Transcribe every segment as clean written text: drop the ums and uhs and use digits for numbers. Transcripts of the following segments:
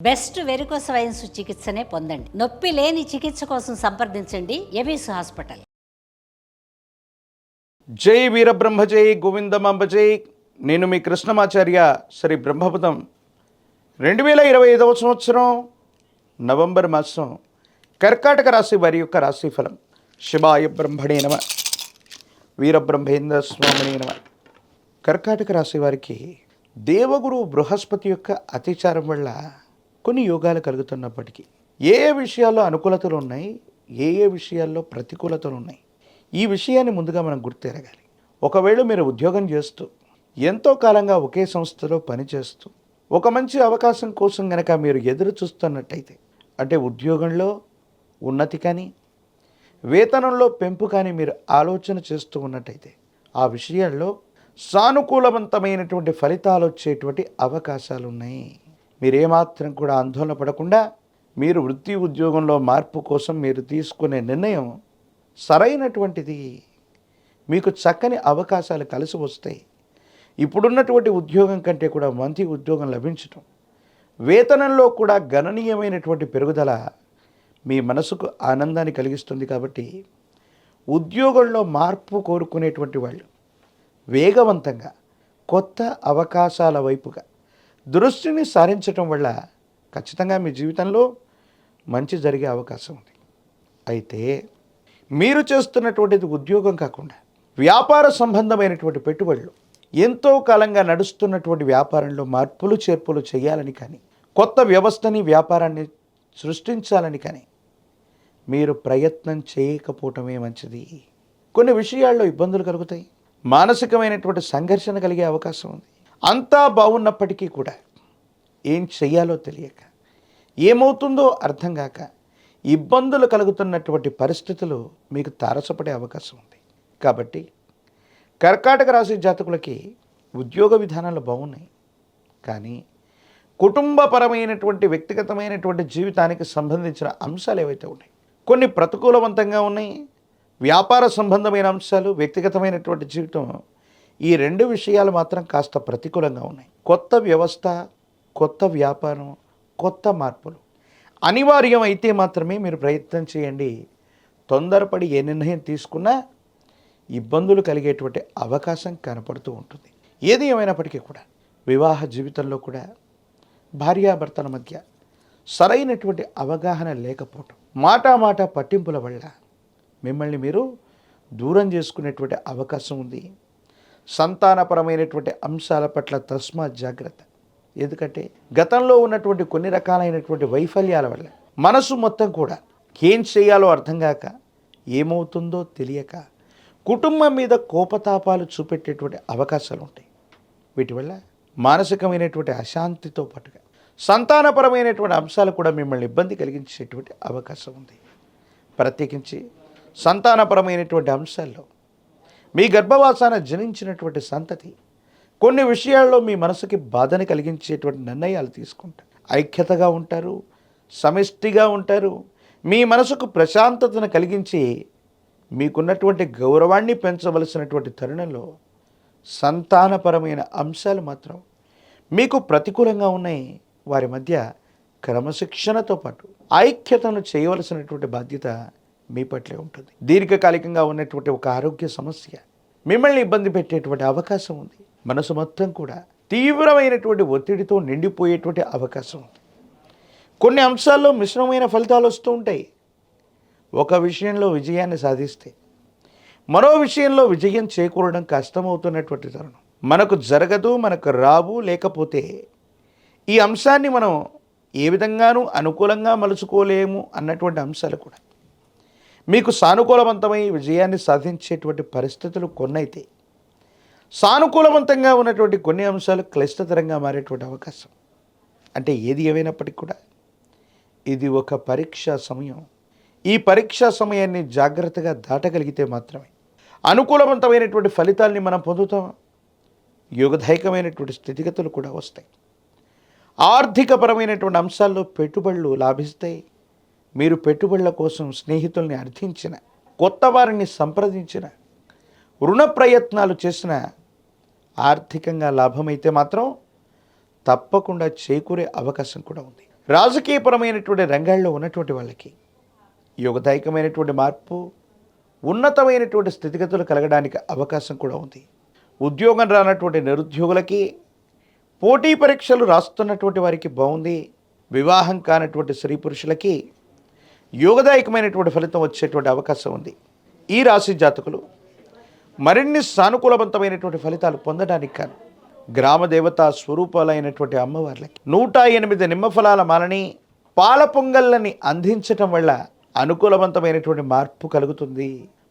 Best varicose wines చికిత్సనే పొందండి. నొప్పి లేని చికిత్స కోసం సంప్రదించండి ఎవిస్ హాస్పిటల్. జై వీరబ్రహ్మ జై గోవిందమాంబ జై. నేను మీ కృష్ణమాచార్య శ్రీ బ్రహ్మపదం. 2025 సంవత్సరం నవంబర్ మాసం కర్కాటక రాశి వారి యొక్క రాశిఫలం. శివాయ బ్రహ్మణే నమ, వీరబ్రహ్మేంద్ర స్వామినే నమ. కర్కాటక రాశి వారికి దేవగురు బృహస్పతి యొక్క అతిచారం వల్ల కొన్ని యోగాలు కలుగుతున్నప్పటికీ ఏ విషయాల్లో అనుకూలతలు ఉన్నాయి, ఏ విషయాల్లో ప్రతికూలతలు ఉన్నాయి, ఈ విషయాన్ని ముందుగా మనం గుర్తెరగాలి. ఒకవేళ మీరు ఉద్యోగం చేస్తూ ఎంతో కాలంగా ఒకే సంస్థలో పనిచేస్తూ ఒక మంచి అవకాశం కోసం గనక మీరు ఎదురు చూస్తున్నట్టయితే, అంటే ఉద్యోగంలో ఉన్నతి కానీ వేతనంలో పెంపు కానీ మీరు ఆలోచన చేస్తూ ఉన్నట్టయితే ఆ విషయాల్లో సానుకూలవంతమైనటువంటి ఫలితాలు వచ్చేటువంటి అవకాశాలు ఉన్నాయి. మీరేమాత్రం కూడా ఆందోళన పడకుండా మీరు వృత్తి ఉద్యోగంలో మార్పు కోసం మీరు తీసుకునే నిర్ణయం సరైనటువంటిది. మీకు చక్కని అవకాశాలు కలిసి వస్తాయి. ఇప్పుడున్నటువంటి ఉద్యోగం కంటే కూడా మంచి ఉద్యోగం లభించటం, వేతనంలో కూడా గణనీయమైనటువంటి పెరుగుదల మీ మనసుకు ఆనందాన్ని కలిగిస్తుంది. కాబట్టి ఉద్యోగంలో మార్పు కోరుకునేటువంటి వాళ్ళు వేగవంతంగా కొత్త అవకాశాల వైపుగా దృష్టిని సారించటం వల్ల ఖచ్చితంగా మీ జీవితంలో మంచి జరిగే అవకాశం ఉంది. అయితే మీరు చేస్తున్నటువంటిది ఉద్యోగం కాకుండా వ్యాపార సంబంధమైనటువంటి పెట్టుబడులు, ఎంతో కాలంగా నడుస్తున్నటువంటి వ్యాపారంలో మార్పులు చేర్పులు చేయాలని కానీ, కొత్త వ్యవస్థని వ్యాపారాన్ని సృష్టించాలని కానీ మీరు ప్రయత్నం చేయకపోవటమే మంచిది. కొన్ని విషయాల్లో ఇబ్బందులు కలుగుతాయి, మానసికమైనటువంటి సంఘర్షణ కలిగే అవకాశం ఉంది. అంతా బాగున్నప్పటికీ కూడా ఏం చెయ్యాలో తెలియక, ఏమవుతుందో అర్థం కాక ఇబ్బందులు కలుగుతున్నటువంటి పరిస్థితులు మీకు తారసపడే అవకాశం ఉంది. కాబట్టి కర్కాటక రాశి జాతకులకి ఉద్యోగ విధానాలు బాగున్నాయి, కానీ కుటుంబపరమైనటువంటి వ్యక్తిగతమైనటువంటి జీవితానికి సంబంధించిన అంశాలు ఏవైతే ఉన్నాయి కొన్ని ప్రతికూలవంతంగా ఉన్నాయి. వ్యాపార సంబంధమైన అంశాలు, వ్యక్తిగతమైనటువంటి జీవితం, ఈ రెండు విషయాలు మాత్రం కాస్త ప్రతికూలంగా ఉన్నాయి. కొత్త వ్యవస్థ, కొత్త వ్యాపారం, కొత్త మార్పులు అనివార్యం అయితే మాత్రమే మీరు ప్రయత్నం చేయండి. తొందరపడి ఏ నిర్ణయం తీసుకున్నా ఇబ్బందులు కలిగేటువంటి అవకాశం కనపడుతూ ఉంటుంది. ఏది ఏమైనప్పటికీ కూడా వివాహ జీవితంలో కూడా భార్యాభర్తల మధ్య సరైనటువంటి అవగాహన లేకపోవటం, మాట పట్టింపుల వల్ల మిమ్మల్ని మీరు దూరం చేసుకునేటువంటి అవకాశం ఉంది. సంతానపరమైనటువంటి అంశాల పట్ల తస్మాత్ జాగ్రత్త. ఎందుకంటే గతంలో ఉన్నటువంటి కొన్ని రకాలైనటువంటి వైఫల్యాల వల్ల మనసు మొత్తం కూడా ఏం చేయాలో అర్థం కాక, ఏమవుతుందో తెలియక కుటుంబం మీద కోపతాపాలు చూపెట్టేటువంటి అవకాశాలు ఉంటాయి. వీటి వల్ల మానసికమైనటువంటి అశాంతితో పాటుగా సంతానపరమైనటువంటి అంశాలు కూడా మిమ్మల్ని ఇబ్బంది కలిగించేటువంటి అవకాశం ఉంది. ప్రత్యేకించి సంతానపరమైనటువంటి అంశాల్లో మీ గర్భవాసాన జనించినటువంటి సంతతి కొన్ని విషయాల్లో మీ మనసుకి బాధని కలిగించేటువంటి నిర్ణయాలు తీసుకుంటారు. ఐక్యతగా ఉంటారు, సమిష్టిగా ఉంటారు. మీ మనసుకు ప్రశాంతతను కలిగించి మీకున్నటువంటి గౌరవాన్ని పెంచవలసినటువంటి తరుణంలో సంతానపరమైన అంశాలు మాత్రం మీకు ప్రతికూలంగా ఉన్నాయి. వారి మధ్య క్రమశిక్షణతో పాటు ఐక్యతను చేయవలసినటువంటి బాధ్యత మీ పట్లే ఉంటుంది. దీర్ఘకాలికంగా ఉన్నటువంటి ఒక ఆరోగ్య సమస్య మిమ్మల్ని ఇబ్బంది పెట్టేటువంటి అవకాశం ఉంది. మనసు మొత్తం కూడా తీవ్రమైనటువంటి ఒత్తిడితో నిండిపోయేటువంటి అవకాశం ఉంది. కొన్ని అంశాల్లో మిశ్రమమైన ఫలితాలు వస్తూ ఉంటాయి. ఒక విషయంలో విజయాన్ని సాధిస్తే మరో విషయంలో విజయం చేకూరడం కష్టమవుతున్నటువంటి తరుణం. మనకు జరగదు, మనకు రావు, లేకపోతే ఈ అంశాన్ని మనం ఏ విధంగానూ అనుకూలంగా మలుచుకోలేము అన్నటువంటి అంశాలు కూడా మీకు సానుకూలవంతమై విజయాన్ని సాధించేటువంటి పరిస్థితులు కొన్నైతే, సానుకూలవంతంగా ఉన్నటువంటి కొన్ని అంశాలు క్లిష్టతరంగా మారేటువంటి అవకాశం. అంటే ఏది ఏమైనప్పటికీ కూడా ఇది ఒక పరీక్షా సమయం. ఈ పరీక్షా సమయాన్ని జాగ్రత్తగా దాటగలిగితే మాత్రమే అనుకూలవంతమైనటువంటి ఫలితాల్ని మనం పొందుతాం. యోగదాయకమైనటువంటి స్థితిగతులు కూడా వస్తాయి. ఆర్థికపరమైనటువంటి అంశాల్లో పెట్టుబడులు లాభిస్తాయి. మీరు పెట్టుబడుల కోసం స్నేహితుల్ని అర్థించిన, కొత్త వారిని సంప్రదించిన, రుణ ప్రయత్నాలు చేసిన ఆర్థికంగా లాభమైతే మాత్రం తప్పకుండా చేకూరే అవకాశం కూడా ఉంది. రాజకీయపరమైనటువంటి రంగాల్లో ఉన్నటువంటి వాళ్ళకి యోగదాయకమైనటువంటి మార్పు, ఉన్నతమైనటువంటి స్థితిగతులు కలగడానికి అవకాశం కూడా ఉంది. ఉద్యోగం రానటువంటి నిరుద్యోగులకి, పోటీ పరీక్షలు రాస్తున్నటువంటి వారికి బాగుంది. వివాహం కానటువంటి స్త్రీ పురుషులకి యోగదాయకమైనటువంటి ఫలితం వచ్చేటువంటి అవకాశం ఉంది. ఈ రాశి జాతకులు మరిన్ని సానుకూలవంతమైనటువంటి ఫలితాలు పొందడానికి కాను గ్రామ దేవతా స్వరూపాలైనటువంటి అమ్మవార్లకి 108 నిమ్మఫలాల మాలని, పాల పొంగళ్ళని అందించటం వల్ల అనుకూలవంతమైనటువంటి మార్పు కలుగుతుంది.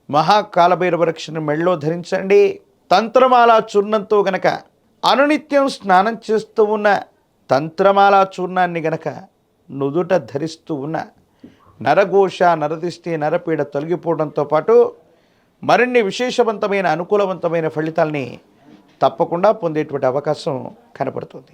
మహాకాలభైరవ రక్షను మెళ్ళో ధరించండి. తంత్రమాల చూర్ణంతో గనక అనునిత్యం స్నానం చేస్తూ ఉన్న తంత్రమాల చూర్ణాన్ని గనక నుదుట ధరిస్తూ ఉన్న నరఘోష, నరదిష్టి, నరపీడ తొలగిపోవడంతో పాటు మరిన్ని విశేషవంతమైన అనుకూలవంతమైన ఫలితాల్ని తప్పకుండా పొందేటువంటి అవకాశం కనపడుతుంది.